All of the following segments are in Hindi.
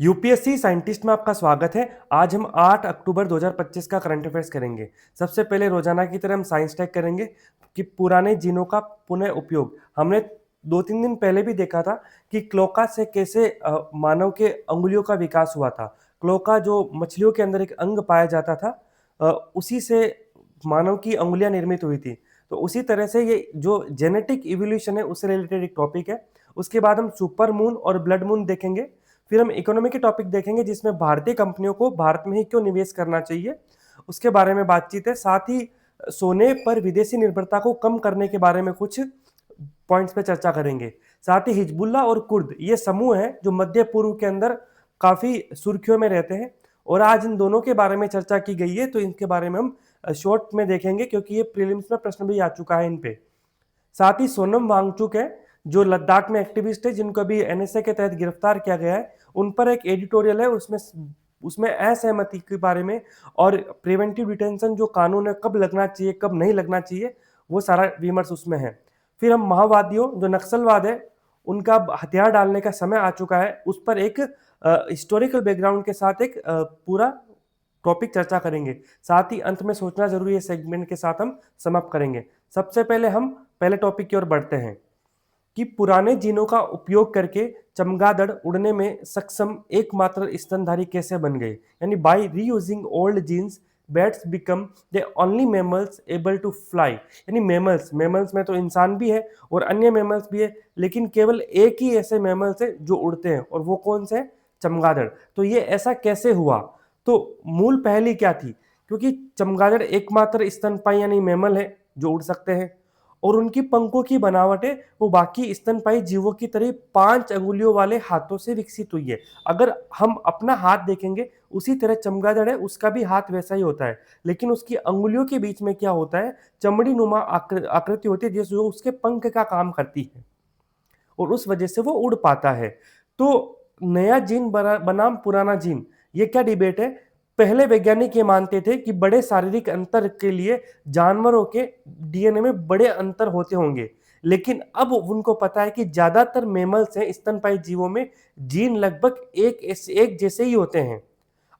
यूपीएससी साइंटिस्ट में आपका स्वागत है। आज हम 8 अक्टूबर 2025 का करंट अफेयर्स करेंगे। सबसे पहले रोजाना की तरह हम साइंस टैग करेंगे कि पुराने जीनों का पुनः उपयोग। हमने 2-3 दिन पहले भी देखा था कि क्लोका से कैसे मानव के अंगुलियों का विकास हुआ था। क्लोका जो मछलियों के अंदर एक अंग पाया जाता था, उसी से मानव की अंगुलियां निर्मित हुई थी। तो उसी तरह से ये जो जेनेटिक इवोल्यूशन है उससे रिलेटेड एक टॉपिक है। उसके बाद हम सुपर मून और ब्लड मून देखेंगे। फिर हम इकोनॉमी के टॉपिक देखेंगे जिसमें भारतीय कंपनियों को भारत में ही क्यों निवेश करना चाहिए, उसके बारे में बातचीत है। साथ ही सोने पर विदेशी निर्भरता को कम करने के बारे में कुछ पॉइंट्स पे चर्चा करेंगे। साथ ही हिजबुल्ला और कुर्द ये समूह है जो मध्य पूर्व के अंदर काफी सुर्खियों में रहते हैं और आज इन दोनों के बारे में चर्चा की गई है, तो इनके बारे में हम शॉर्ट में देखेंगे क्योंकि ये प्रीलिम्स में प्रश्न भी आ चुका है इन पे। साथ ही सोनम वांगचुक है जो लद्दाख में एक्टिविस्ट है, जिनको अभी एनएसए के तहत गिरफ्तार किया गया है। उन पर एक एडिटोरियल है, उसमें उसमें असहमति के बारे में और प्रिवेंटिव डिटेंशन जो कानून है कब लगना चाहिए कब नहीं लगना चाहिए, वो सारा विमर्श उसमें है। फिर हम माओवादियों जो नक्सलवाद है उनका हथियार डालने का समय आ चुका है, उस पर एक हिस्टोरिकल बैकग्राउंड के साथ एक पूरा टॉपिक चर्चा करेंगे। साथ ही अंत में सोचना जरूरी है सेगमेंट के साथ हम समाप्त करेंगे। सबसे पहले हम पहले टॉपिक की ओर बढ़ते हैं कि पुराने जीनों का उपयोग करके चमगादड़ उड़ने में सक्षम एकमात्र स्तनधारी कैसे बन गए। यानी by reusing old genes bats become the only mammals able to fly. यानी मैमल्स में तो इंसान भी है और अन्य मैमल्स भी है, लेकिन केवल एक ही ऐसे मैमल्स है जो उड़ते हैं और वो कौन से? चमगादड़। तो ये ऐसा कैसे हुआ? तो मूल पहली क्या थी? क्योंकि चमगादड़ एकमात्र स्तनपायी यानी मैमल है जो उड़ सकते हैं और उनकी पंखों की बनावट है वो बाकी स्तनपायी जीवों की तरह 5 अंगुलियों वाले हाथों से विकसित हुई है। अगर हम अपना हाथ देखेंगे उसी तरह चमगादड़ है उसका भी हाथ वैसा ही होता है, लेकिन उसकी अंगुलियों के बीच में क्या होता है? चमड़ी नुमा आकृति होती है जो उसके पंख का काम करती है और उस वजह से वो उड़ पाता है। तो नया जीन बनाम पुराना जीन, ये क्या डिबेट है? पहले वैज्ञानिक ये मानते थे कि बड़े शारीरिक अंतर के लिए जानवरों के डीएनए में बड़े अंतर होते होंगे, लेकिन अब उनको पता है कि ज्यादातर मेमल्स हैं स्तनपायी जीवों में जीन लगभग एक जैसे ही होते हैं।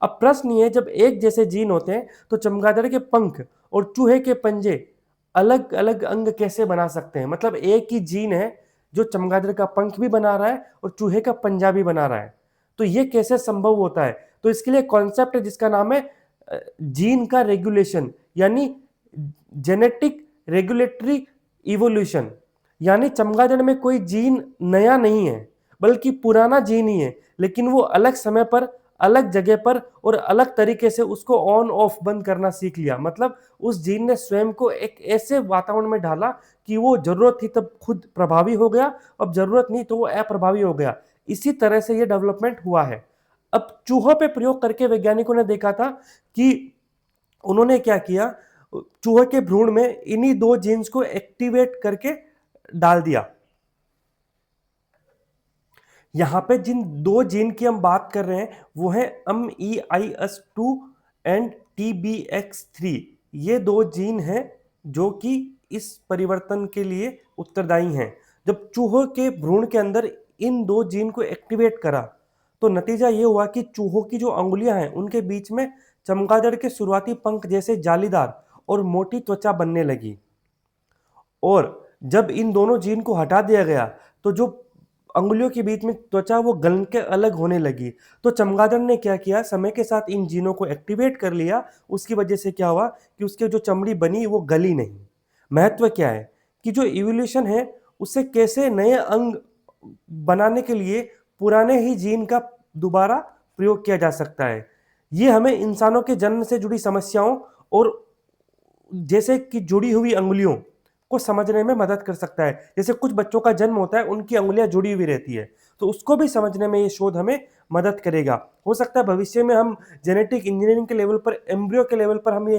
अब प्रश्न ये, जब एक जैसे जीन होते हैं तो चमगादड़ के पंख और चूहे के पंजे अलग अलग अंग कैसे बना सकते हैं? मतलब एक ही जीन है जो चमगादड़ का पंख भी बना रहा है और चूहे का पंजा भी बना रहा है, तो ये कैसे संभव होता है? तो इसके लिए कॉन्सेप्ट है जिसका नाम है जीन का रेगुलेशन, यानी जेनेटिक रेगुलेटरी इवोल्यूशन। यानी चमगादड़ में कोई जीन नया नहीं है बल्कि पुराना जीन ही है, लेकिन वो अलग समय पर अलग जगह पर और अलग तरीके से उसको ऑन ऑफ बंद करना सीख लिया। मतलब उस जीन ने स्वयं को एक ऐसे वातावरण में डाला कि वो जरूरत थी तब खुद प्रभावी हो गया, अब जरूरत नहीं तो वो अप्रभावी हो गया। इसी तरह से ये डेवलपमेंट हुआ है। अब चूहों पे प्रयोग करके वैज्ञानिकों ने देखा था कि उन्होंने क्या किया, चूहे के भ्रूण में इन्हीं 2 जीन्स को एक्टिवेट करके डाल दिया। यहां पे जिन 2 जीन की हम बात कर रहे हैं वो है MEIS2 एंड TBX3। ये 2 जीन हैं जो कि इस परिवर्तन के लिए उत्तरदायी हैं। जब चूहों के भ्रूण के अंदर इन 2 जीन को एक्टिवेट करा तो नतीजा ये हुआ कि चूहों की जो अंगुलियां हैं उनके बीच में चमगादड़ के शुरुआती पंख जैसे जालीदार और मोटी त्वचा बनने लगी। और जब इन दोनों जीन को हटा दिया गया तो जो अंगुलियों के बीच में त्वचा वो गल के अलग होने लगी। तो चमगादड़ ने क्या किया, समय के साथ इन जीनों को एक्टिवेट कर लिया। उसकी वजह से क्या हुआ कि उसके जो चमड़ी बनी वो गली नहीं। महत्व क्या है कि जो इवोल्यूशन है उससे कैसे नए अंग बनाने के लिए पुराने ही जीन का दोबारा प्रयोग किया जा सकता है। ये हमें इंसानों के जन्म से जुड़ी समस्याओं और जैसे कि जुड़ी हुई अंगुलियों को समझने में मदद कर सकता है। जैसे कुछ बच्चों का जन्म होता है उनकी अंगुलियां जुड़ी हुई रहती है, तो उसको भी समझने में ये शोध हमें मदद करेगा। हो सकता है भविष्य में हम जेनेटिक इंजीनियरिंग के लेवल पर, एम्ब्रियो के लेवल पर हम ये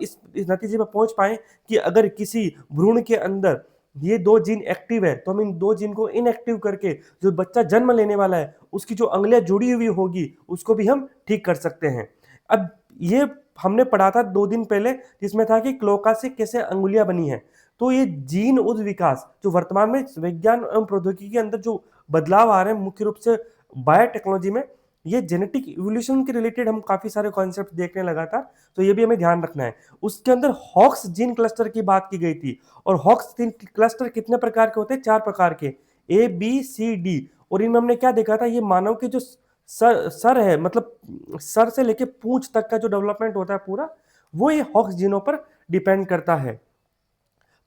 इस नतीजे पर पहुंच पाए कि अगर किसी भ्रूण के अंदर ये 2 जीन एक्टिव है तो हम इन 2 जीन को इनएक्टिव करके जो बच्चा जन्म लेने वाला है उसकी जो अंगुलियां जुड़ी हुई होगी उसको भी हम ठीक कर सकते हैं। अब ये हमने पढ़ा था 2 दिन पहले जिसमें था कि क्लोका से कैसे अंगुलियां बनी है। तो ये जीन उद विकास जो वर्तमान में विज्ञान एवं प्रौद्योगिकी के अंदर जो बदलाव आ रहे हैं मुख्य रूप से बायोटेक्नोलॉजी में, ये जेनेटिक इवोल्यूशन के रिलेटेड हम काफी सारे कॉन्सेप्ट देखने लगा था, तो ये भी हमें ध्यान रखना है। उसके अंदर हॉक्स जीन क्लस्टर की बात की गई थी, और हॉक्स जीन क्लस्टर कितने प्रकार के होते हैं? 4 प्रकार के, ए बी सी डी। और इनमें हमने क्या देखा था, ये मानव के जो सर है, मतलब सर से लेके पूंछ तक का जो डेवलपमेंट होता है पूरा, वो ये हॉक्स जीनों पर डिपेंड करता है।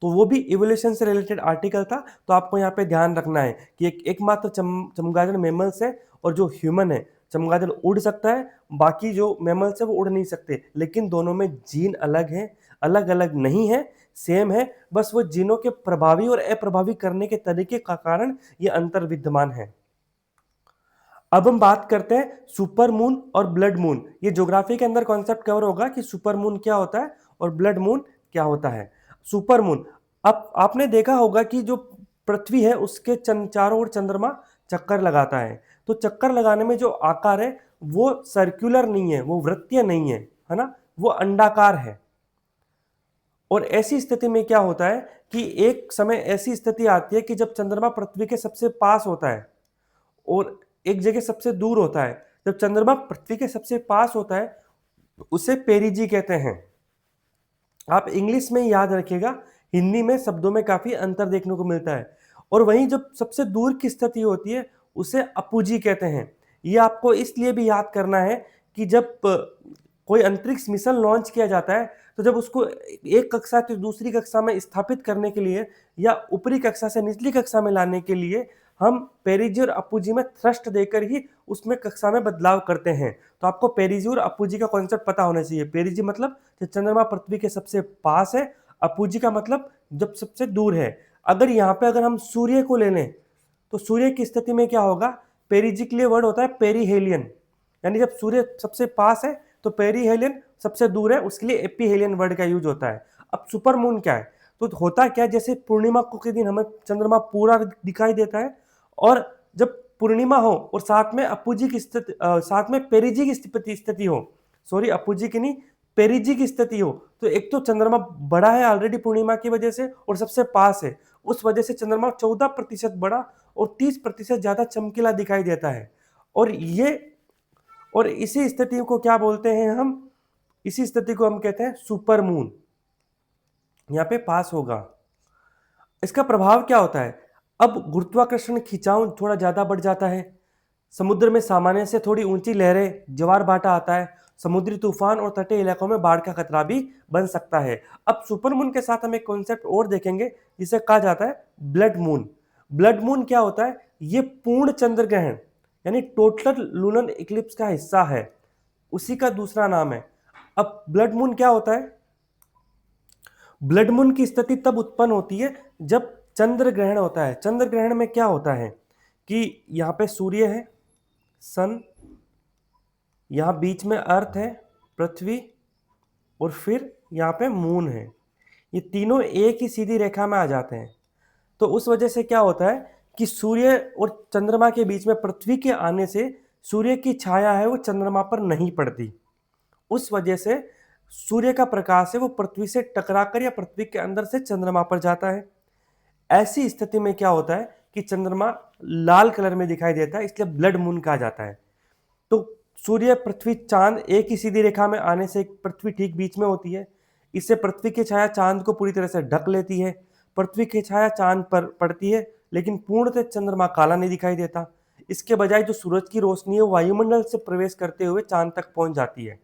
तो वो भी इवोल्यूशन से रिलेटेड आर्टिकल था, तो आपको यहाँ पे ध्यान रखना है कि एकमात्र चमगादड़ मेमल्स है, और जो ह्यूमन है, चमगादड़ उड़ सकता है, बाकी जो मेमल्स है वो उड़ नहीं सकते, लेकिन दोनों में जीन अलग है, अलग अलग नहीं है, सेम है, बस वो जीनों के प्रभावी और अप्रभावी करने के तरीके का कारण ये अंतर विद्यमान है। अब हम बात करते हैं सुपर मून और ब्लड मून। ये ज्योग्राफी के अंदर कॉन्सेप्ट कवर होगा कि सुपर मून क्या होता है और ब्लड मून क्या होता है। सुपर मून, अब आपने देखा होगा कि जो पृथ्वी है उसके चारों ओर चंद्रमा चक्कर लगाता है, तो चक्कर लगाने में जो आकार है वो सर्कुलर नहीं है, वो वृत्तीय नहीं है ना, वो अंडाकार है। और ऐसी स्थिति में क्या होता है कि एक समय ऐसी स्थिति आती है कि जब चंद्रमा पृथ्वी के सबसे पास होता है और एक जगह सबसे दूर होता है। जब चंद्रमा पृथ्वी के सबसे पास होता है उसे पेरिजी कहते हैं। आप इंग्लिश में याद रखिएगा, हिंदी में शब्दों में काफी अंतर देखने को मिलता है। और वहीं जब सबसे दूर की स्थिति होती है उसे अपुजी कहते हैं। ये आपको इसलिए भी याद करना है कि जब कोई अंतरिक्ष मिशन लॉन्च किया जाता है, तो जब उसको एक कक्षा से दूसरी कक्षा में स्थापित करने के लिए या ऊपरी कक्षा से निचली कक्षा में लाने के लिए हम पेरिजी और अपुजी में थ्रस्ट देकर ही उसमें कक्षा में बदलाव करते हैं। तो आपको पेरिजी और अपुजी का कॉन्सेप्ट पता होना चाहिए। पेरिजी मतलब जब चंद्रमा पृथ्वी के सबसे पास है, अपुजी का मतलब जब सबसे दूर है। अगर यहाँ पे अगर हम सूर्य को ले लें तो सूर्य की स्थिति में क्या होगा, पेरिजी के लिए वर्ड होता है पेरीहेलियन, यानी जब सूर्य सबसे पास है तो पेरीहेलियन, सबसे दूर है उसके लिए एपीहेलियन वर्ड का यूज होता है। अब सुपर मून क्या है, तो होता क्या है, जैसे पूर्णिमा को के दिन हमें चंद्रमा पूरा दिखाई देता है, और जब पूर्णिमा हो और साथ में अपुजी की स्थिति साथ में पेरिजी की स्थिति हो, सॉरी अपुजी की नहीं, पेरिजी की स्थिति हो, तो एक तो चंद्रमा बड़ा है ऑलरेडी पूर्णिमा की वजह से और सबसे पास है, उस वजह से चंद्रमा 14% बड़ा और 30% ज्यादा चमकीला दिखाई देता है। और ये और इसी स्थिति को क्या बोलते हैं हम, इसी स्थिति को हम कहते हैं सुपर मून। यहाँ पे पास होगा। इसका प्रभाव क्या होता है, अब गुरुत्वाकर्षण खिंचाव थोड़ा ज्यादा बढ़ जाता है, समुद्र में सामान्य से थोड़ी ऊंची लहरें, ज्वार भाटा आता है, समुद्री तूफान और तटीय इलाकों में बाढ़ का खतरा भी बन सकता है। अब सुपरमून के साथ हम एक कॉन्सेप्ट और देखेंगे जिसे कहा जाता है ब्लड मून। ब्लड मून क्या होता है, ये पूर्ण चंद्र ग्रहण यानी टोटल लूनर इक्लिप्स का हिस्सा है, उसी का दूसरा नाम है। अब ब्लड मून क्या होता है, ब्लड मून की स्थिति तब उत्पन्न होती है जब चंद्र ग्रहण होता है। चंद्र ग्रहण में क्या होता है कि यहाँ पे सूर्य है, सन, यहाँ बीच में अर्थ है, पृथ्वी, और फिर यहाँ पे मून है, ये तीनों एक ही सीधी रेखा में आ जाते हैं। तो उस वजह से क्या होता है कि सूर्य और चंद्रमा के बीच में पृथ्वी के आने से सूर्य की छाया है वो चंद्रमा पर नहीं पड़ती, उस वजह से सूर्य का प्रकाश है वो पृथ्वी से टकराकर या पृथ्वी के अंदर से चंद्रमा पर जाता है। ऐसी स्थिति में क्या होता है कि चंद्रमा लाल कलर में दिखाई देता है, इसलिए ब्लड मून कहा जाता है। तो सूर्य, पृथ्वी, चांद एक ही सीधी रेखा में आने से पृथ्वी ठीक बीच में होती है, इससे पृथ्वी की छाया चांद को पूरी तरह से ढक लेती है, पृथ्वी की छाया चांद पर पड़ती है, लेकिन पूर्णतः चंद्रमा काला नहीं दिखाई देता। इसके बजाय जो सूरज की रोशनी है वो वायुमंडल से प्रवेश करते हुए चांद तक पहुंच जाती है।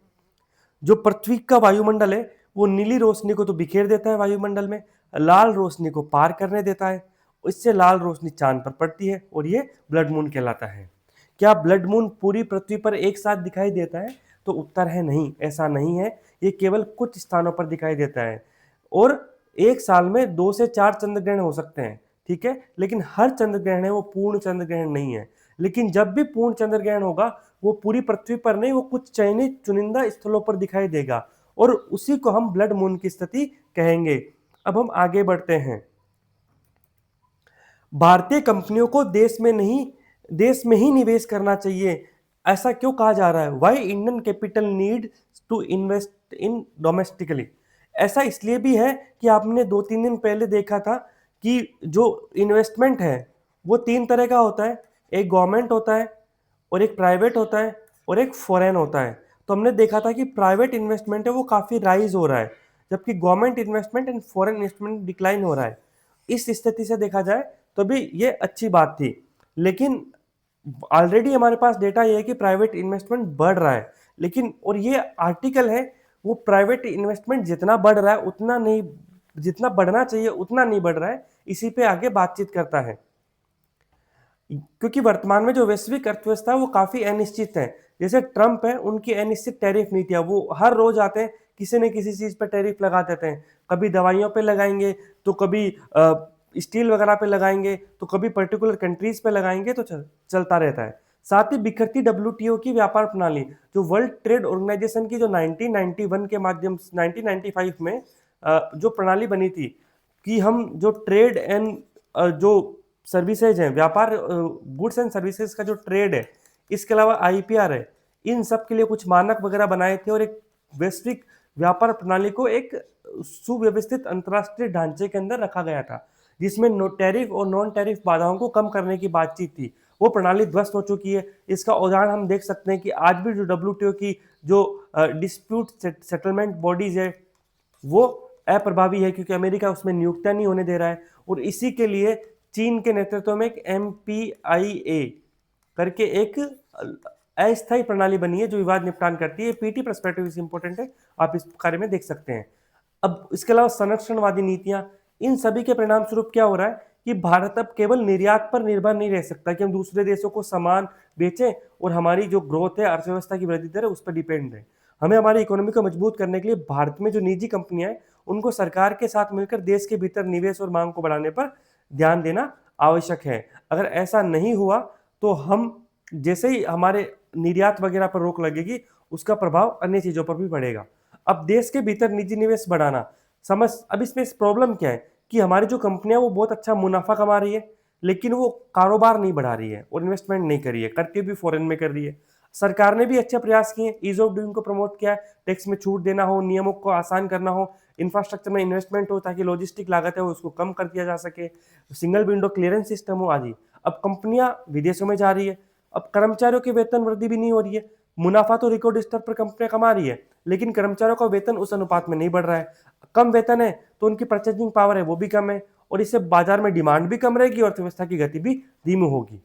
जो पृथ्वी का वायुमंडल है वो नीली रोशनी को तो बिखेर देता है वायुमंडल में, लाल रोशनी को पार करने देता है, इससे लाल रोशनी चांद पर पड़ती है और ये ब्लड मून कहलाता है। क्या ब्लड मून पूरी पृथ्वी पर एक साथ दिखाई देता है, तो उत्तर है नहीं, ऐसा नहीं है, ये केवल कुछ स्थानों पर दिखाई देता है। और एक साल में 2 से 4 चंद्र ग्रहण हो सकते हैं, ठीक है, लेकिन हर चंद्र ग्रहण है वो पूर्ण चंद्र ग्रहण नहीं है। लेकिन जब भी पूर्ण चंद्र ग्रहण होगा वो पूरी पृथ्वी पर नहीं, वो कुछ चयनित चुनिंदा स्थलों पर दिखाई देगा, और उसी को हम ब्लड मून की स्थिति कहेंगे। अब हम आगे बढ़ते हैं। भारतीय कंपनियों को देश में ही निवेश करना चाहिए, ऐसा क्यों कहा जा रहा है, why Indian capital need to invest in domestically. ऐसा इसलिए भी है कि आपने 2-3 दिन पहले देखा था कि जो इन्वेस्टमेंट है वो 3 तरह का होता है, एक गवर्नमेंट होता है, और एक प्राइवेट होता है और एक फॉरेन होता है। तो हमने देखा था कि प्राइवेट इन्वेस्टमेंट है वो काफ़ी राइज हो रहा है, जबकि government investment and foreign investment decline हो रहा है। इस स्थिति से देखा जाए तो भी ये अच्छी बात थी, लेकिन ऑलरेडी हमारे पास डेटा ये है कि प्राइवेट इन्वेस्टमेंट बढ़ रहा है, लेकिन और ये आर्टिकल है वो प्राइवेट इन्वेस्टमेंट जितना बढ़ रहा है उतना नहीं, जितना बढ़ना चाहिए उतना नहीं बढ़ रहा है, इसी पे आगे बातचीत करता है। क्योंकि वर्तमान में जो वैश्विक अर्थव्यवस्था है वो काफी अनिश्चित है। जैसे ट्रंप है, उनकी अनिश्चित टैरिफ नीतियां, वो हर रोज आते हैं किसी न किसी चीज पर टैरिफ लगा देते हैं। कभी दवाइयों पे लगाएंगे, तो कभी स्टील वगैरह पे लगाएंगे, तो कभी पर्टिकुलर कंट्रीज पे लगाएंगे, तो चलता रहता है। साथ ही बिखरती डब्ल्यूटीओ की व्यापार प्रणाली, जो वर्ल्ड ट्रेड ऑर्गेनाइजेशन की जो 1991 के माध्यम 1995 में जो प्रणाली बनी थी कि हम जो ट्रेड एंड जो सर्विसेज है, व्यापार, गुड्स एंड सर्विसेज का जो ट्रेड है, इसके अलावा आईपीआर है, इन सब के लिए कुछ मानक वगैरह बनाए थे और एक वैश्विक व्यापार प्रणाली को एक सुव्यवस्थित अंतरराष्ट्रीय ढांचे के अंदर रखा गया था, जिसमें नो टैरिफ और नॉन टैरिफ बाधाओं को कम करने की बातचीत थी। वो प्रणाली ध्वस्त हो चुकी है। इसका उदाहरण हम देख सकते हैं कि आज भी जो डब्ल्यूटीओ की जो डिस्प्यूट सेटलमेंट बॉडीज है वो अप्रभावी है, क्योंकि अमेरिका उसमें नियुक्तियां नहीं होने दे रहा है। और इसी के लिए चीन के नेतृत्व में एक MPIA करके एक अस्थायी प्रणाली बनी है जो विवाद निपटान करती है। पीटी पर्सपेक्टिव इज इंपॉर्टेंट है, आप इस कार्य में देख सकते हैं। अब इसके अलावा संरक्षणवादी नीतियां, इन सभी के परिणाम स्वरूप क्या हो रहा है कि भारत अब केवल निर्यात पर निर्भर नहीं रह सकता कि हम दूसरे देशों को सामान बेचें और हमारी जो ग्रोथ है, अर्थव्यवस्था की वृद्धि दर है, उस पर डिपेंड है। हमें हमारी इकोनॉमी को मजबूत करने के लिए भारत में जो निजी कंपनियां हैं उनको सरकार के साथ मिलकर देश के भीतर निवेश और मांग को बढ़ाने पर ध्यान देना आवश्यक है। अगर ऐसा नहीं हुआ तो हम जैसे ही हमारे निर्यात वगैरह पर रोक लगेगी, उसका प्रभाव अन्य चीजों पर भी पड़ेगा। अब देश के भीतर निजी निवेश बढ़ाना, अब इसमें प्रॉब्लम क्या है कि हमारी जो कंपनियां वो बहुत अच्छा मुनाफा कमा रही है, लेकिन वो कारोबार नहीं बढ़ा रही है और इन्वेस्टमेंट नहीं कर रही है, करके भी फॉरेन में कर रही है। सरकार ने भी अच्छे प्रयास किए, ईज ऑफ डूइंग को प्रमोट किया है, टैक्स में छूट देना हो, नियमों को आसान करना हो, इंफ्रास्ट्रक्चर में इन्वेस्टमेंट हो ताकि लॉजिस्टिक लागत है वो उसको कम कर दिया जा सके, सिंगल विंडो क्लियरेंस सिस्टम हो आदि। अब कंपनियां विदेशों में जा रही है, अब कर्मचारियों की वेतन वृद्धि भी नहीं हो रही है। मुनाफा तो रिकॉर्ड स्तर पर कंपनियां कमा रही है, लेकिन कर्मचारियों का वेतन उस अनुपात में नहीं बढ़ रहा है। कम वेतन है तो उनकी परचेजिंग पावर है वो भी कम है, और इससे बाजार में डिमांड भी कम रहेगी और अर्थव्यवस्था की गति भी धीमी होगी।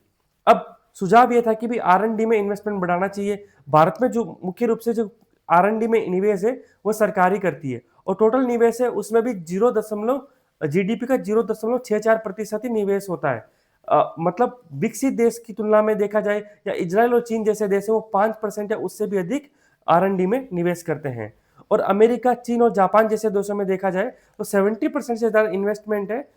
अब सुझाव यह था कि भी R&D में इन्वेस्टमेंट बढ़ाना चाहिए। भारत में जो मुख्य रूप से जो R&D में निवेश है वो सरकारी करती है, और टोटल निवेश है उसमें भी 0. GDP का 0.64% ही निवेश होता है। मतलब विकसित देश की तुलना में देखा जाए या इजराइल और चीन जैसे देश है वो 5% या उससे भी अधिक R&D में निवेश करते हैं। और अमेरिका, चीन और जापान जैसे देशों में देखा जाए तो 70% से ज्यादा इन्वेस्टमेंट है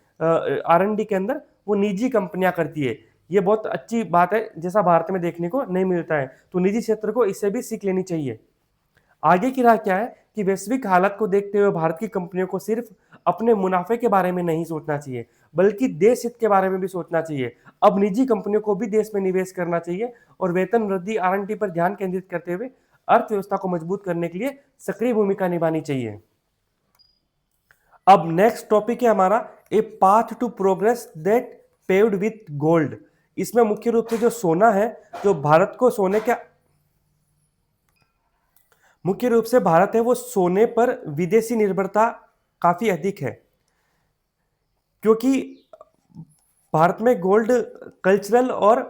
R&D के अंदर वो निजी कंपनियां करती है। ये बहुत अच्छी बात है, जैसा भारत में देखने को नहीं मिलता है, तो निजी क्षेत्र को इससे भी सीख लेनी चाहिए। आगे की राह क्या है कि वैश्विक हालत को देखते हुए भारत की कंपनियों को सिर्फ अपने मुनाफे के बारे में नहीं सोचना चाहिए, बल्कि देश हित के बारे में भी सोचना चाहिए। अब निजी कंपनियों को भी देश में निवेश करना चाहिए और वेतन वृद्धि, R&D पर ध्यान केंद्रित करते हुए अर्थव्यवस्था को मजबूत करने के लिए सक्रिय भूमिका निभानी चाहिए। अब नेक्स्ट टॉपिक है हमारा a path to progress that paved with gold. इसमें मुख्य रूप से जो सोना है, जो भारत को सोने के मुख्य रूप से भारत है वो सोने पर विदेशी निर्भरता काफी अधिक है, क्योंकि भारत में गोल्ड कल्चरल और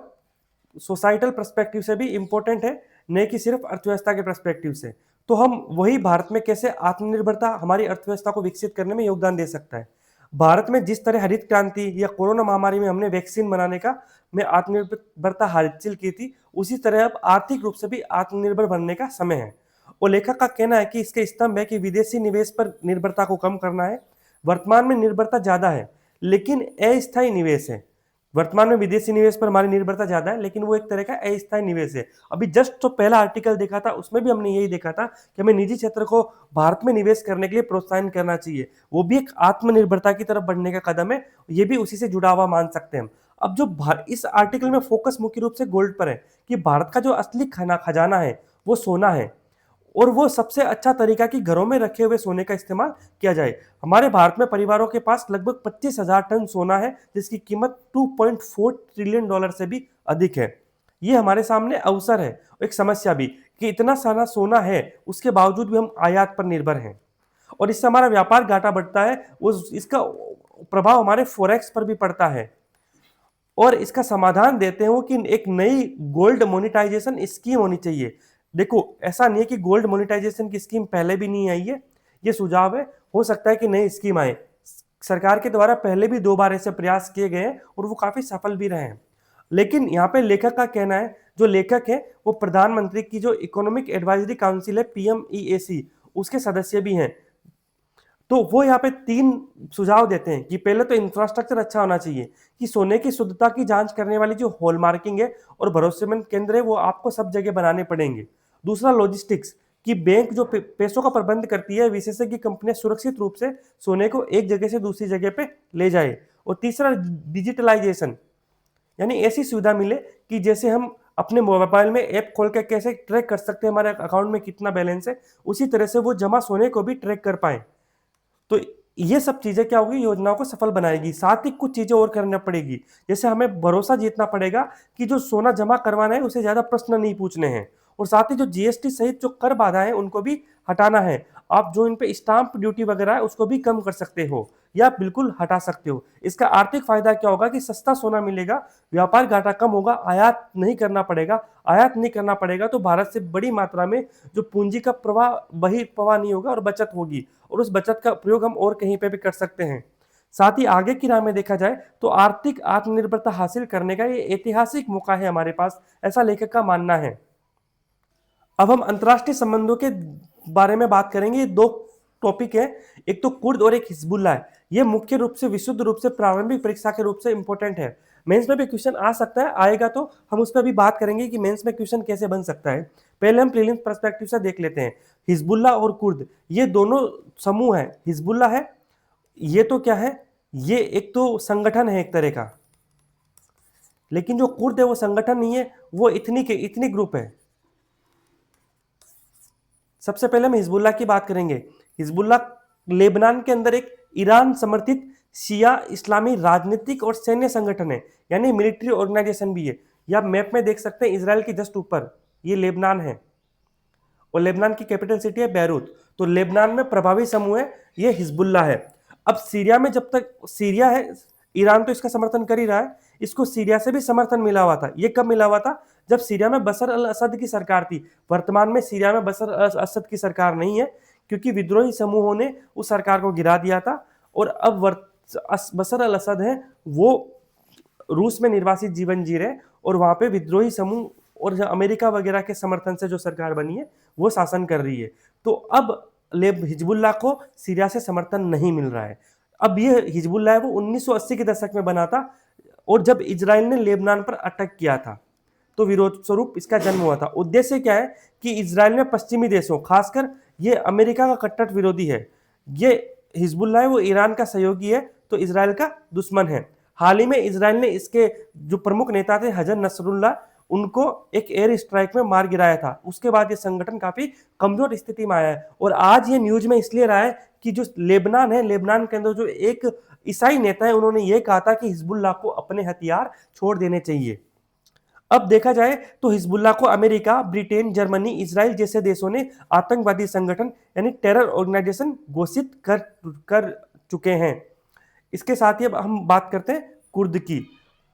सोसाइटल पर्सपेक्टिव से भी इंपॉर्टेंट है, न कि सिर्फ अर्थव्यवस्था के पर्सपेक्टिव से। तो हम वही भारत में कैसे आत्मनिर्भरता हमारी अर्थव्यवस्था को विकसित करने में योगदान दे सकता है। भारत में जिस तरह हरित क्रांति या कोरोना महामारी में हमने वैक्सीन बनाने का में आत्मनिर्भरता हासिल की थी, उसी तरह अब आर्थिक रूप से भी आत्मनिर्भर बनने का समय है। और लेखक का कहना है कि इसके स्तंभ है कि विदेशी निवेश पर निर्भरता को कम करना है। वर्तमान में निर्भरता ज्यादा है लेकिन अस्थायी निवेश है। वर्तमान में विदेशी निवेश पर हमारी निर्भरता ज्यादा है, लेकिन वो एक तरह का अस्थायी निवेश है। अभी जस्ट तो पहला आर्टिकल देखा था, उसमें भी हमने यही देखा था कि हमें निजी क्षेत्र को भारत में निवेश करने के लिए प्रोत्साहन करना चाहिए। वो भी एक आत्मनिर्भरता की तरफ बढ़ने का कदम है, ये भी उसी से जुड़ा हुआ मान सकते हैं हम। अब जो इस आर्टिकल में फोकस मुख्य रूप से गोल्ड पर है कि भारत का जो असली खजाना है वो सोना है, और वो सबसे अच्छा तरीका कि घरों में रखे हुए सोने का इस्तेमाल किया जाए। हमारे भारत में परिवारों के पास लगभग 25,000 टन सोना है, जिसकी कीमत $2.4 ट्रिलियन से भी अधिक है। ये हमारे सामने अवसर है, एक समस्या भी, कि इतना सारा सोना है उसके बावजूद भी हम आयात पर निर्भर हैं और इससे हमारा व्यापार घाटा बढ़ता है। वो इसका प्रभाव हमारे फॉरेक्स पर भी पड़ता है और इसका समाधान देते हैं वो कि एक नई गोल्ड मोनेटाइजेशन स्कीम होनी चाहिए। देखो, ऐसा नहीं है कि गोल्ड मोनेटाइजेशन की स्कीम पहले भी नहीं आई है, ये सुझाव है, हो सकता है कि नई स्कीम आए। सरकार के द्वारा पहले भी 2 बार ऐसे प्रयास किए गए हैं और वो काफी सफल भी रहे हैं। लेकिन यहाँ पे लेखक का कहना है, जो लेखक है वो प्रधानमंत्री की जो इकोनॉमिक एडवाइजरी काउंसिल है PMEAC, उसके सदस्य भी हैं। तो वो यहाँ पे 3 सुझाव देते हैं कि पहले तो इंफ्रास्ट्रक्चर अच्छा होना चाहिए, कि सोने की शुद्धता की जांच करने वाली जो हॉलमार्किंग है और भरोसेमंद केंद्र है वो आपको सब जगह बनाने पड़ेंगे। दूसरा लॉजिस्टिक्स, कि बैंक जो पैसों का प्रबंध करती है, विशेषज्ञ कंपनियां सुरक्षित रूप से सोने को एक जगह से दूसरी जगह पे ले जाए। और तीसरा डिजिटलाइजेशन, यानी ऐसी सुविधा मिले कि जैसे हम अपने मोबाइल में ऐप खोल कर कैसे ट्रैक कर सकते हैं हमारे अकाउंट में कितना बैलेंस है, उसी तरह से वो जमा सोने को भी ट्रैक कर पाए। तो ये सब चीजें क्या होगी, योजनाओं को सफल बनाएगी। साथ ही कुछ चीजें और करना पड़ेगी, जैसे हमें भरोसा जीतना पड़ेगा कि जो सोना जमा करवाना है उसे ज्यादा प्रश्न नहीं पूछने हैं। और साथ ही जो GST सहित जो कर बाधा है उनको भी हटाना है। आप जो इन पे स्टाम्प ड्यूटी वगैरह है उसको भी कम कर सकते हो या बिल्कुल हटा सकते हो। इसका आर्थिक फायदा क्या होगा कि सस्ता सोना मिलेगा, व्यापार घाटा कम होगा, आयात नहीं करना पड़ेगा। आयात नहीं करना पड़ेगा तो भारत से बड़ी मात्रा में जो पूंजी का प्रवाह बहिर्प्रवाह नहीं होगा और बचत होगी, और उस बचत का प्रयोग हम और कहीं पे भी कर सकते हैं। साथ ही आगे की राह में देखा जाए तो आर्थिक आत्मनिर्भरता हासिल करने का ये ऐतिहासिक मौका है हमारे पास, ऐसा लेखक का मानना है। अब हम अंतर्राष्ट्रीय संबंधों के बारे में बात करेंगे। 2 टॉपिक है, एक तो कुर्द और एक हिजबुल्लाह है। ये मुख्य रूप से विशुद्ध रूप से प्रारंभिक परीक्षा के रूप से इंपॉर्टेंट है। मेंस में भी क्वेश्चन आ सकता है, आएगा तो हम उस पर भी बात करेंगे कि मेंस में क्वेश्चन कैसे बन सकता है। पहले हम प्रीलिम्स पर्सपेक्टिव से देख लेते हैं। हिजबुल्लाह और कुर्द, ये दोनों समूह है। हिजबुल्लाह है, ये तो क्या है, ये एक तो संगठन है एक तरह का, लेकिन जो कुर्द है वो संगठन नहीं है, वो इतनी ग्रुप है। सबसे पहले हम हिजबुल्लाह की बात करेंगे। हिजबुल्लाह लेबनान के अंदर एक ईरान समर्थित शिया इस्लामी राजनीतिक और सैन्य संगठन है, यानी मिलिट्री ऑर्गेनाइजेशन भी है। या मैप में देख सकते हैं इजराइल के जस्ट ऊपर ये लेबनान है और लेबनान की कैपिटल सिटी है बैरूत। तो लेबनान में प्रभावी समूह है ये हिजबुल्लाह है। अब सीरिया में, जब तक सीरिया है, ईरान तो इसका समर्थन कर ही रहा है, इसको सीरिया से भी समर्थन मिला हुआ था। ये कब मिला हुआ था, जब सीरिया में बशर अल असद की सरकार थी। वर्तमान में सीरिया में बशर अल असद की सरकार नहीं है, क्योंकि विद्रोही समूहों ने उस सरकार को गिरा दिया था। और अब बशर अल असद है वो रूस में निर्वासित जीवन जी रहे और वहां पे विद्रोही समूह और जो अमेरिका वगैरह के समर्थन से जो सरकार बनी है वो शासन कर रही है। तो अब हिजबुल्लाह को सीरिया से समर्थन नहीं मिल रहा है। अब ये हिजबुल्लाह है वो 1980 के दशक में बना था, और जब इजराइल ने लेबनान पर अटैक किया था तो विरोध स्वरूप इसका जन्म हुआ था। उद्देश्य क्या है कि इजराइल में पश्चिमी देशों, खासकर ये अमेरिका का कट्टर विरोधी है। ये हिजबुल्लाह है वो ईरान का सहयोगी है, तो इजराइल का दुश्मन है। हाल ही में इजराइल ने इसके जो प्रमुख नेता थे हसन नसरुल्लाह, उनको एक एयर स्ट्राइक में मार गिराया था। उसके बाद ये संगठन काफी कमजोर स्थिति में आया है। और आज ये न्यूज में इसलिए रहा है कि जो लेबनान है, लेबनान के अंदर जो एक ईसाई नेता है, उन्होंने ये कहा था कि हिजबुल्लाह को अपने हथियार छोड़ देने चाहिए। अब देखा जाए तो हिजबुल्लाह को अमेरिका, ब्रिटेन, जर्मनी, इजराइल जैसे देशों ने आतंकवादी संगठन यानी टेरर ऑर्गेनाइजेशन घोषित कर चुके हैं। इसके साथ ही अब हम बात करते हैं कुर्द की।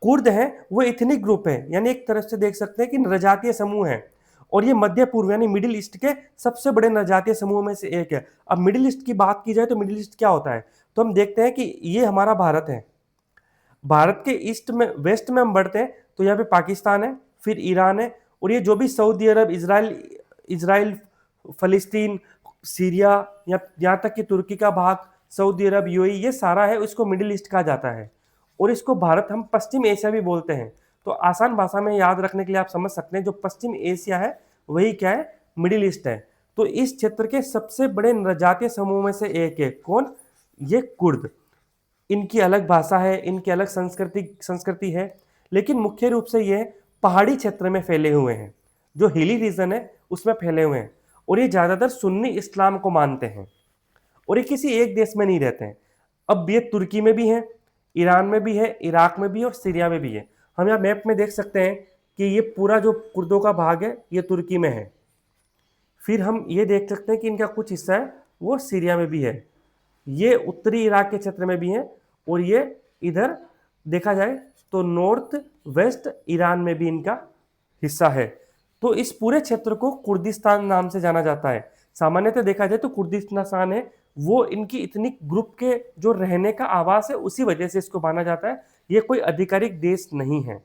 कुर्द है वो इथनिक ग्रुप है, यानी एक तरफ से देख सकते हैं कि नरजातीय समूह है, और ये मध्य पूर्व यानी मिडिल ईस्ट के सबसे बड़े नरजातीय समूह में से एक है। अब मिडिल ईस्ट की बात की जाए तो मिडिल ईस्ट क्या होता है, तो हम देखते हैं कि ये हमारा भारत है। भारत के ईस्ट में, वेस्ट में हम बढ़ते हैं तो यहाँ पे पाकिस्तान है, फिर ईरान है, और ये जो भी सऊदी अरब, इजराइल, फलस्तीन, सीरिया, या यहाँ तक कि तुर्की का भाग, सऊदी अरब, यूएई, ये सारा है, इसको मिडिल ईस्ट कहा जाता है। और इसको भारत हम पश्चिम एशिया भी बोलते हैं। तो आसान भाषा में याद रखने के लिए आप समझ सकते हैं, जो पश्चिम एशिया है वही क्या है, मिडिल ईस्ट है। तो इस क्षेत्र के सबसे बड़े नरजातीय समूह में से एक है कौन, ये कुर्द। इनकी अलग भाषा है, इनकी अलग संस्कृति है, लेकिन मुख्य रूप से ये पहाड़ी क्षेत्र में फैले हुए हैं, जो हिली रीजन है उसमें फैले हुए हैं। और ये ज्यादातर सुन्नी इस्लाम को मानते हैं, और ये किसी एक देश में नहीं रहते हैं। अब ये तुर्की में भी है, ईरान में भी है, इराक में भी है और सीरिया में भी है। हम यहाँ मैप में देख सकते हैं कि ये पूरा जो कुर्दों का भाग है ये तुर्की में है। फिर हम ये देख सकते हैं कि इनका कुछ हिस्सा है वो सीरिया में भी है, ये उत्तरी इराक के क्षेत्र में भी है, और ये इधर देखा जाए तो नॉर्थ वेस्ट ईरान में भी इनका हिस्सा है। तो इस पूरे क्षेत्र को कुर्दिस्तान नाम से जाना जाता है। सामान्यतः देखा जाए तो कुर्दिस्तान है वो इनकी इतनी ग्रुप के जो रहने का आवास है उसी वजह से इसको माना जाता है, ये कोई आधिकारिक देश नहीं है।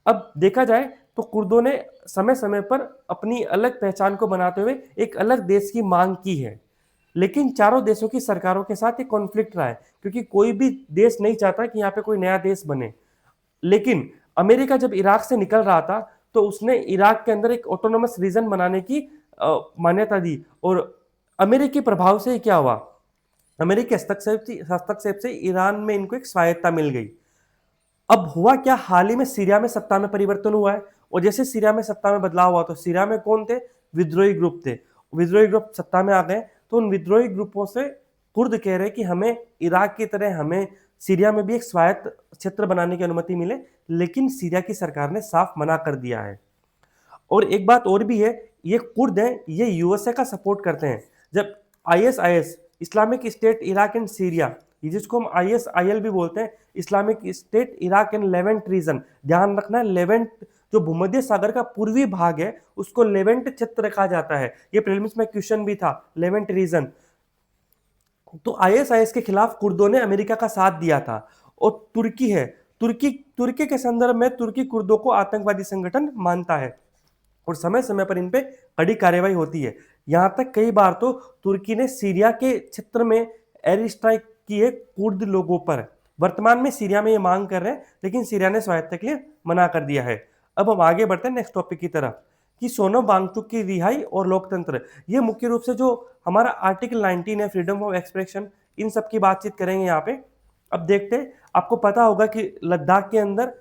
अब देखा जाए तो कुर्दों ने समय समय पर अपनी अलग पहचान को बनाते हुए एक अलग देश की मांग की है, लेकिन चारों देशों की सरकारों के साथ एक कॉन्फ्लिक्ट रहा है, क्योंकि कोई भी देश नहीं चाहता कि यहाँ पे कोई नया देश बने। लेकिन अमेरिका जब इराक से निकल रहा था तो उसने इराक के अंदर एक ऑटोनोमस रीजन बनाने की मान्यता दी, और अमेरिकी प्रभाव से क्या हुआ, अमेरिकी हस्तक्षेप से ईरान में इनको एक स्वायत्ता मिल गई। अब हुआ क्या, हाल ही में सीरिया में सत्ता में परिवर्तन हुआ है, और जैसे सीरिया में सत्ता में बदलाव हुआ तो सीरिया में कौन थे, विद्रोही ग्रुप थे, विद्रोही ग्रुप सत्ता में आ गए। तो उन विद्रोही ग्रुपों से कुर्द कह रहे कि हमें इराक की तरह हमें सीरिया में भी एक स्वायत्त क्षेत्र बनाने की अनुमति मिले, लेकिन सीरिया की सरकार ने साफ मना कर दिया है। और एक बात और भी है, ये कुर्द हैं ये यूएसए का सपोर्ट करते हैं। जब ISIS Islamic State Iraq and Syria, ये जिसको हम आईएसआईएल भी बोलते हैं, Islamic State Iraq and Levant region, ध्यान रखना लेवेंट जो भूमध्य सागर का पूर्वी भाग है उसको लेवेंट क्षेत्र कहा जाता है। ये प्रीलिम्स में क्वेश्चन भी था, लेवेंट रीजन। तो आईएसआईएस के खिलाफ कुर्दों ने अमेरिका का साथ दिया था। और तुर्की है, तुर्की के संदर्भ में तुर्की कुर्दों को आतंकवादी संगठन मानता है, और समय समय पर इन पे कड़ी कार्रवाई होती है। यहां तक कई बार तो तुर्की ने सीरिया के क्षेत्र में एयर स्ट्राइक किए कुर्द लोगों पर। वर्तमान में सीरिया में ये मांग कर रहे हैं, लेकिन सीरिया ने स्वायत्ता के लिए मना कर दिया है। अब हम आगे बढ़ते हैं नेक्स्ट टॉपिक की तरफ, कि सोनम वांगचुक की रिहाई और लोकतंत्र। ये मुख्य रूप से जो हमारा आर्टिकल 19 है, फ्रीडम ऑफ एक्सप्रेशन, इन सब की बातचीत करेंगे यहाँ पे। अब देखते हैं, आपको पता होगा कि लद्दाख के अंदर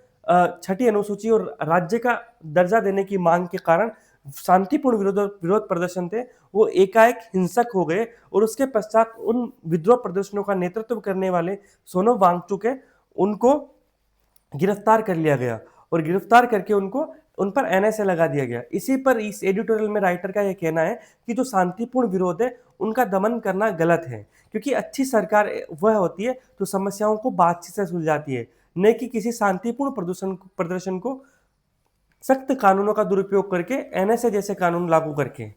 छठी अनुसूची और राज्य का दर्जा देने की मांग के कारण शांतिपूर्ण विरोध प्रदर्शन थे, वो एकाएक हिंसक हो गए, और उसके पश्चात उन विद्रोह प्रदर्शनों का नेतृत्व करने वाले सोनम वांगचुक है उनको गिरफ्तार कर लिया गया, और गिरफ्तार करके उनको उन पर एनएसए लगा दिया गया। इसी पर इस एडिटोरियल में राइटर का यह कहना है कि जो शांतिपूर्ण विरोध है उनका दमन करना गलत है, क्योंकि अच्छी सरकार वह होती है तो समस्याओं को बातचीत से सुलझाती है, न कि किसी शांतिपूर्ण प्रदर्शन को सख्त कानूनों का दुरुपयोग करके, एनएसए जैसे कानून लागू करके।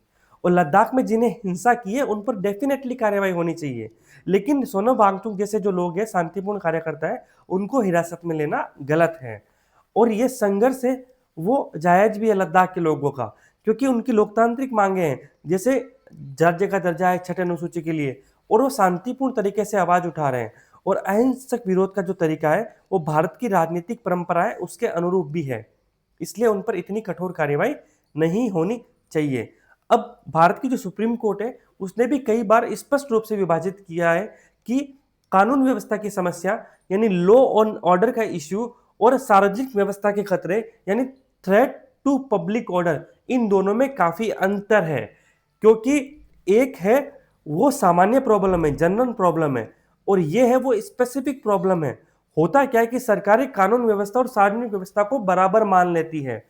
और लद्दाख में जिन्हें हिंसा की है उन पर डेफिनेटली कार्रवाई होनी चाहिए, लेकिन सोनम वांगचुक जैसे जो लोग हैं शांतिपूर्ण कार्यकर्ता है उनको हिरासत में लेना गलत है। और ये संघर्ष है वो जायज भी है लद्दाख के लोगों का, क्योंकि उनकी लोकतांत्रिक मांगे हैं, जैसे राज्य का दर्जा है छठे अनुसूची के लिए, और वो शांतिपूर्ण तरीके से आवाज उठा रहे हैं। और अहिंसक विरोध का जो तरीका है वो भारत की राजनीतिक परंपरा है उसके अनुरूप भी है, इसलिए उन पर इतनी कठोर कार्रवाई नहीं होनी चाहिए। अब भारत की जो सुप्रीम कोर्ट है उसने भी कई बार स्पष्ट रूप से विभाजित किया है कि कानून व्यवस्था की समस्या यानी लॉ ऑन ऑर्डर का इश्यू और सार्वजनिक व्यवस्था के खतरे यानी थ्रेट टू पब्लिक ऑर्डर, इन दोनों में काफी अंतर है। क्योंकि एक है वो सामान्य प्रॉब्लम है, जनरल प्रॉब्लम है, और ये है वो स्पेसिफिक प्रॉब्लम है। होता क्या है कि सरकारें कानून व्यवस्था और सार्वजनिक व्यवस्था को बराबर मान लेती है,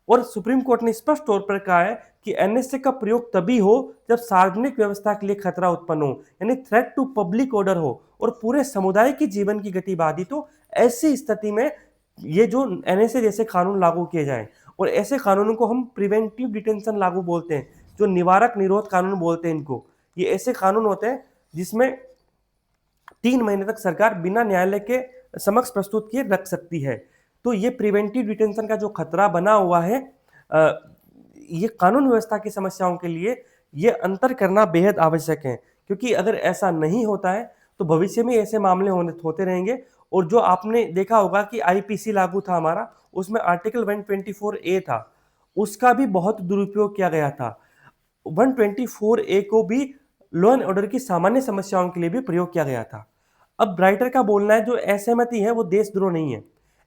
और सुप्रीम कोर्ट ने स्पष्ट तौर पर कहा है कि एनएसए का प्रयोग तभी हो जब सार्वजनिक व्यवस्था के लिए खतरा उत्पन्न हो, यानी थ्रेट टू पब्लिक ऑर्डर हो और पूरे समुदाय की जीवन की गति बाधित हो। ऐसी स्थिति में ये जो एनएसए जैसे कानून लागू किए जाएं, और ऐसे कानूनों को हम प्रिवेंटिव डिटेंशन लागू बोलते हैं, जो निवारक निरोध कानून बोलते हैं इनको। ये ऐसे कानून होते हैं जिसमें 3 महीने तक सरकार बिना न्यायालय के समक्ष प्रस्तुत किए रख सकती है। तो ये प्रिवेंटिव डिटेंशन का जो खतरा बना हुआ है, ये कानून व्यवस्था की समस्याओं के लिए ये अंतर करना बेहद आवश्यक है, क्योंकि अगर ऐसा नहीं होता है तो भविष्य में ऐसे मामले होते रहेंगे। और जो आपने देखा होगा कि आईपीसी लागू था हमारा, उसमें आर्टिकल 124A था, उसका भी बहुत दुरुपयोग किया गया था। 124A को भी लॉ एंड ऑर्डर की सामान्य समस्याओं के लिए भी प्रयोग किया गया था। अब राइटर का बोलना है जो असहमति है वो देशद्रोह नहीं है,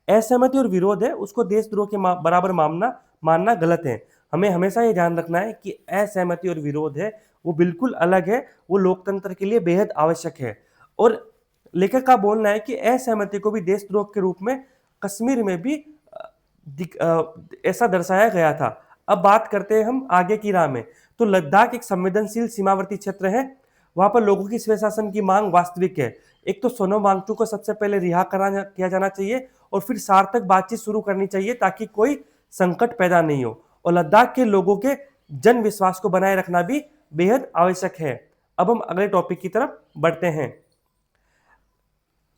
असहमति और विरोध है उसको देशद्रोह के बराबर मानना गलत है। हमें हमेशा ये ध्यान रखना है कि असहमति और विरोध है वो बिल्कुल अलग है, वो लोकतंत्र के लिए बेहद आवश्यक है। और लेखक का बोलना है कि असहमति को भी देशद्रोह के रूप में कश्मीर में भी ऐसा दर्शाया गया था। अब बात करते हैं हम आगे की राह में। तो लद्दाख एक संवेदनशील सीमावर्ती क्षेत्र है, वहां पर लोगों की स्वय शासन की मांग वास्तविक है। एक तो सोनम वांगचुक को सबसे पहले रिहा किया जाना चाहिए और फिर सार्थक बातचीत शुरू करनी चाहिए ताकि कोई संकट पैदा नहीं हो, और लद्दाख के लोगों के जन विश्वास को बनाए रखना भी बेहद आवश्यक है। अब हम अगले टॉपिक की तरफ बढ़ते हैं।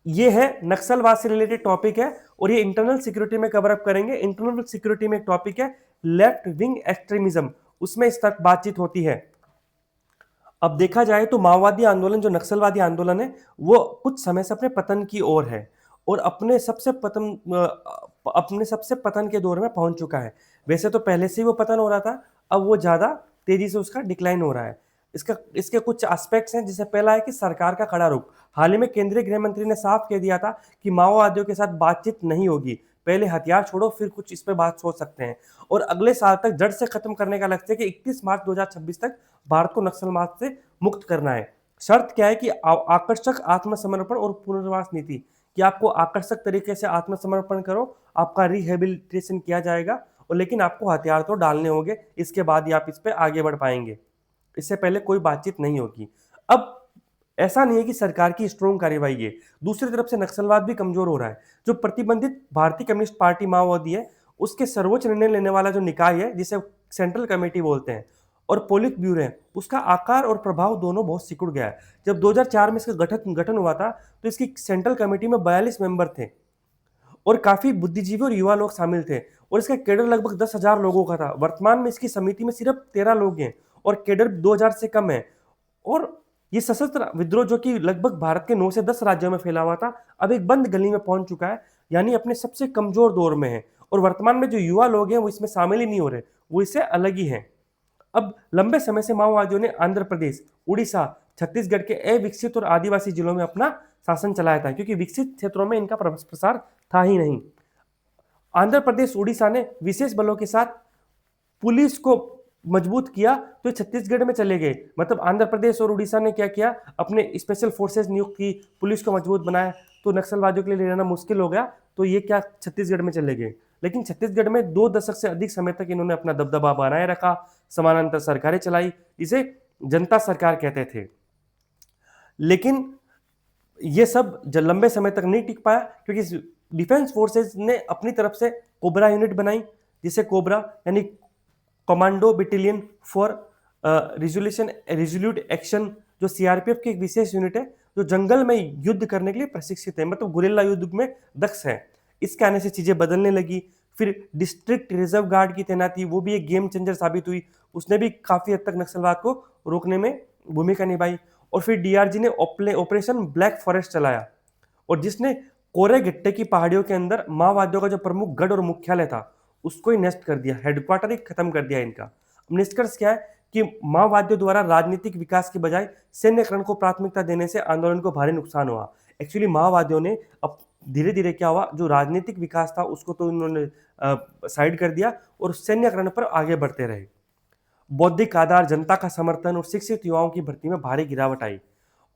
ये है नक्सलवाद से रिलेटेड टॉपिक है और ये इंटरनल सिक्योरिटी में कवर अप करेंगे। इंटरनल सिक्योरिटी में एक टॉपिक है लेफ्ट विंग एक्सट्रीमिज्म, उसमें इस तक बातचीत होती है। अब देखा जाए तो माओवादी आंदोलन, जो नक्सलवादी आंदोलन है, वो कुछ समय से अपने पतन की ओर है और अपने सबसे पतन के दौर में पहुंच चुका है। वैसे तो पहले से ही वो पतन हो रहा था, अब वो ज्यादा तेजी से उसका डिक्लाइन हो रहा है। इसके कुछ एस्पेक्ट्स हैं, जिससे पहला है कि सरकार का कड़ा रुख। हाल ही में केंद्रीय गृह मंत्री ने साफ कह दिया था कि माओवादियों के साथ बातचीत नहीं होगी, पहले हथियार छोड़ो फिर कुछ इस पे बात सोच सकते हैं। और अगले साल तक जड़ से खत्म करने का लक्ष्य है कि 31 मार्च 2026 तक भारत को नक्सलवाद से मुक्त करना है। शर्त क्या है कि आकर्षक आत्मसमर्पण और पुनर्वास नीति, कि आपको आकर्षक तरीके से आत्मसमर्पण करो, आपका रिहेबिलिटेशन किया जाएगा, और लेकिन आपको हथियार तो डालने होंगे, इसके बाद ही आप इस पे आगे बढ़ पाएंगे। इससे पहले कोई बातचीत नहीं होगी। अब ऐसा नहीं है कि सरकार की स्ट्रॉन्ग कार्यवाही है, दूसरी तरफ से नक्सलवाद भी कमजोर हो रहा है। जो प्रतिबंधित भारतीय कम्युनिस्ट पार्टी माओवादी है, उसके सर्वोच्च निर्णय लेने वाला जो निकाय है, जिसे सेंट्रल कमेटी बोलते हैं, और पोलित ब्यूरो है, उसका आकार और प्रभाव दोनों बहुत सिकुड़ गया है। जब 2004 में इसका गठन हुआ था, तो इसकी सेंट्रल कमेटी में 42 मेंबर थे और काफी बुद्धिजीवी और युवा लोग शामिल थे, और इसका कैडर लगभग 10,000 लोगों का था। वर्तमान में इसकी समिति में सिर्फ 13 लोग हैं और कैडर 2000 से कम है। और ये सशस्त्र विद्रोह, जो कि लगभग भारत के 9 से 10 राज्यों में फैला हुआ था, अब एक बंद गली में पहुंच चुका है, यानी अपने सबसे कमजोर दौर में है। और वर्तमान में जो युवा लोग हैं वो इसमें शामिल ही नहीं हो रहे, वो इससे अलग ही हैं। अब लंबे समय से माओवादियों ने आंध्र प्रदेश, उड़ीसा, छत्तीसगढ़ के अविकसित और आदिवासी जिलों में अपना शासन चलाया था, क्योंकि विकसित क्षेत्रों में इनका प्रसार था ही नहीं। आंध्र प्रदेश, उड़ीसा ने विशेष बलों के साथ पुलिस को मजबूत किया, तो छत्तीसगढ़ में चले गए। मतलब आंध्र प्रदेश और उड़ीसा ने क्या किया, अपने स्पेशल फोर्सेस नियुक्त की, पुलिस को मजबूत बनाया, तो नक्सलवादियों के लिए रहना मुश्किल हो गया, तो ये क्या छत्तीसगढ़ में चले गए। लेकिन छत्तीसगढ़ में 2 दशक से अधिक समय तक इन्होंने अपना दबदबा बनाए रखा, समानांतर सरकारें चलाई, इसे जनता सरकार कहते थे। लेकिन ये सब लंबे समय तक नहीं टिक पाया, क्योंकि डिफेंस फोर्सेज ने अपनी तरफ से कोबरा यूनिट बनाई, जिसे कोबरा यानी commando battalion for resolute action, जो सीआरपीएफ की एक विशेष यूनिट है, जो जंगल में युद्ध करने के लिए प्रशिक्षित है, मतलब गुरिल्ला युद्ध में दक्ष है। इसके आने से चीजें बदलने लगी। फिर डिस्ट्रिक्ट रिजर्व गार्ड की तैनाती, वो भी एक गेम चेंजर साबित हुई, उसने भी काफी हद तक नक्सलवाद को रोकने में भूमिका निभाई। और फिर डीआरजी ने ऑपरेशन ब्लैक फॉरेस्ट चलाया, और जिसने कोरे घट्टे की पहाड़ियों के अंदर माओवादियों का जो प्रमुख गढ़ और मुख्यालय था, उसको ही नष्ट कर दिया, हेडक्वार्टर ही खत्म कर दिया इनका। अब निष्कर्ष क्या है कि माओवादियों द्वारा राजनीतिक विकास के बजाय सैन्यकरण को प्राथमिकता देने से आंदोलन को भारी नुकसान हुआ। एक्चुअली माओवादियों ने अब धीरे धीरे क्या हुआ, जो राजनीतिक विकास था उसको तो उन्होंने साइड कर दिया और सैन्यकरण पर आगे बढ़ते रहे। बौद्धिक आधार, जनता का समर्थन और शिक्षित युवाओं की भर्ती में भारी गिरावट आई।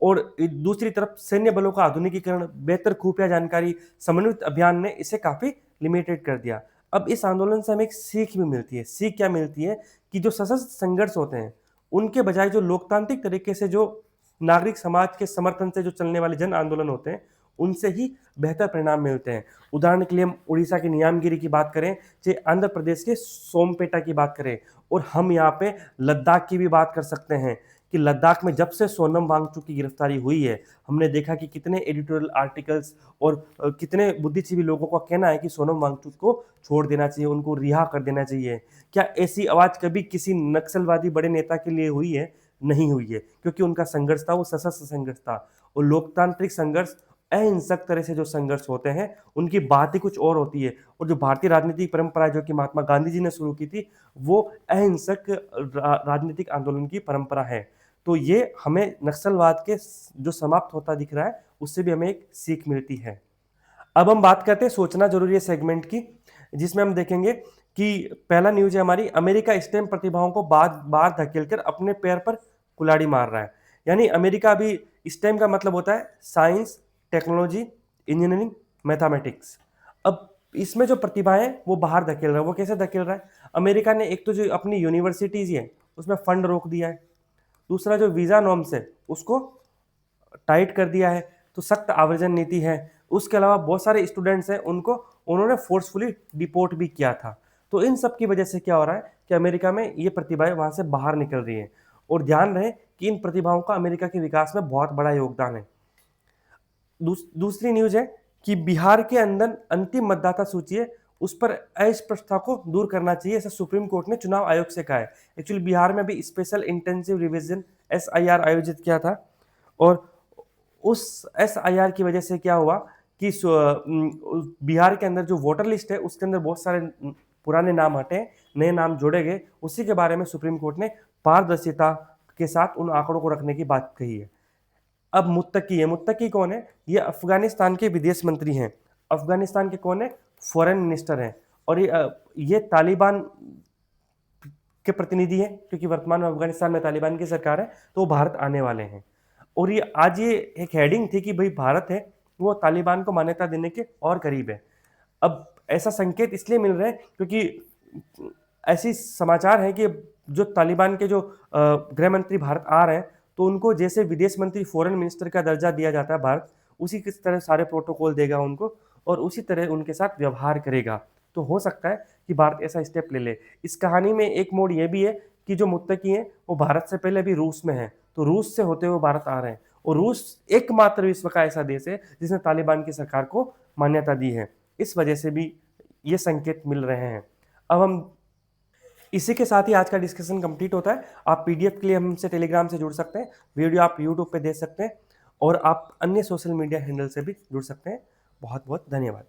और दूसरी तरफ सैन्य बलों का आधुनिकीकरण, बेहतर खुफिया जानकारी, समन्वित अभियान ने इसे काफी लिमिटेड कर दिया। अब इस आंदोलन से हमें एक सीख भी मिलती है। सीख क्या मिलती है कि जो सशस्त्र संघर्ष होते हैं, उनके बजाय जो लोकतांत्रिक तरीके से, जो नागरिक समाज के समर्थन से जो चलने वाले जन आंदोलन होते हैं, उनसे ही बेहतर परिणाम मिलते हैं। उदाहरण के लिए हम उड़ीसा की नियामगिरी की बात करें, चाहे आंध्र प्रदेश के सोमपेटा की बात करें, और हम यहाँ पे लद्दाख की भी बात कर सकते हैं कि लद्दाख में जब से सोनम वांगचुक की गिरफ्तारी हुई है, हमने देखा कि कितने एडिटोरियल आर्टिकल्स और कितने बुद्धिजीवी लोगों का कहना है कि सोनम वांगचुक को छोड़ देना चाहिए, उनको रिहा कर देना चाहिए। क्या ऐसी आवाज कभी किसी नक्सलवादी बड़े नेता के लिए हुई है? नहीं हुई है, क्योंकि उनका संघर्ष था वो सशस्त्र संघर्ष था। और लोकतांत्रिक संघर्ष, अहिंसक तरह से जो संघर्ष होते हैं, उनकी बात ही कुछ और होती है। और जो भारतीय राजनीतिक परंपरा जो कि महात्मा गांधी जी ने शुरू की थी, वो अहिंसक राजनीतिक आंदोलन की परंपरा है। तो ये हमें नक्सलवाद के जो समाप्त होता दिख रहा है, उससे भी हमें एक सीख मिलती है। अब हम बात करते हैं सोचना जरूरी है सेगमेंट की, जिसमें हम देखेंगे कि पहला न्यूज है हमारी, अमेरिका स्टेम प्रतिभाओं को बाहर धकेलकर अपने पैर पर कुल्हाड़ी मार रहा है। यानी अमेरिका अभी, स्टेम का मतलब होता है साइंस, टेक्नोलॉजी, इंजीनियरिंग, मैथमेटिक्स। अब इसमें जो प्रतिभाएं हैं वो बाहर धकेल रहा है। वो कैसे धकेल रहा है? अमेरिका ने एक तो जो अपनी यूनिवर्सिटीज है उसमें फंड रोक दिया है, दूसरा जो वीजा नॉर्म्स है उसको टाइट कर दिया है, तो सख्त आवर्जन नीति है। उसके अलावा बहुत सारे स्टूडेंट्स हैं उनको उन्होंने फोर्सफुली डिपोर्ट भी किया था। तो इन सब की वजह से क्या हो रहा है कि अमेरिका में ये प्रतिभाएं वहां से बाहर निकल रही हैं। और ध्यान रहे कि इन प्रतिभाओं का अमेरिका के विकास में बहुत बड़ा योगदान है। दूसरी न्यूज है कि बिहार के अंदर अंतिम मतदाता सूची है उस पर अस्पष्टता को दूर करना चाहिए, ऐसा सुप्रीम कोर्ट ने चुनाव आयोग से कहा है। एक्चुअली बिहार में भी स्पेशल इंटेंसिव रिवीजन SIR आयोजित किया था, और उस SIR की वजह से क्या हुआ कि बिहार के अंदर जो वोटर लिस्ट है उसके अंदर बहुत सारे पुराने नाम हटे, नए नाम जोड़े गए। उसी के बारे में सुप्रीम कोर्ट ने पारदर्शिता के साथ उन आंकड़ों को रखने की बात कही है। अब मुत्तकी है, मुत्तकी कौन है? ये अफगानिस्तान के विदेश मंत्री हैं। अफगानिस्तान के कौन है? फॉरेन मिनिस्टर हैं। और ये तालिबान के प्रतिनिधि हैं, क्योंकि वर्तमान में अफगानिस्तान में तालिबान की सरकार है, तो वो भारत आने वाले हैं। और ये आज ये एक हेडिंग थी कि भाई भारत है वो तालिबान को मान्यता देने के और करीब है। अब ऐसा संकेत इसलिए मिल रहे हैं क्योंकि ऐसी समाचार है कि जो तालिबान के जो गृह मंत्री भारत आ रहे हैं, तो उनको जैसे विदेश मंत्री फॉरेन मिनिस्टर का दर्जा दिया जाता है भारत, उसी की तरह सारे प्रोटोकॉल देगा उनको और उसी तरह उनके साथ व्यवहार करेगा। तो हो सकता है कि भारत ऐसा स्टेप ले ले। इस कहानी में एक मोड़ ये भी है कि जो मुत्तकी हैं वो भारत से पहले भी रूस में है, तो रूस से होते हुए भारत आ रहे हैं। और रूस एकमात्र विश्व का ऐसा देश है जिसने तालिबान की सरकार को मान्यता दी है। इस वजह से भी ये संकेत मिल रहे हैं। अब हम इसी के साथ ही आज का डिस्कशन कंप्लीट होता है। आप PDF के लिए हमसे टेलीग्राम से जुड़ सकते हैं, वीडियो आप यूट्यूब पे देख सकते हैं, और आप अन्य सोशल मीडिया हैंडल से भी जुड़ सकते हैं। बहुत बहुत धन्यवाद।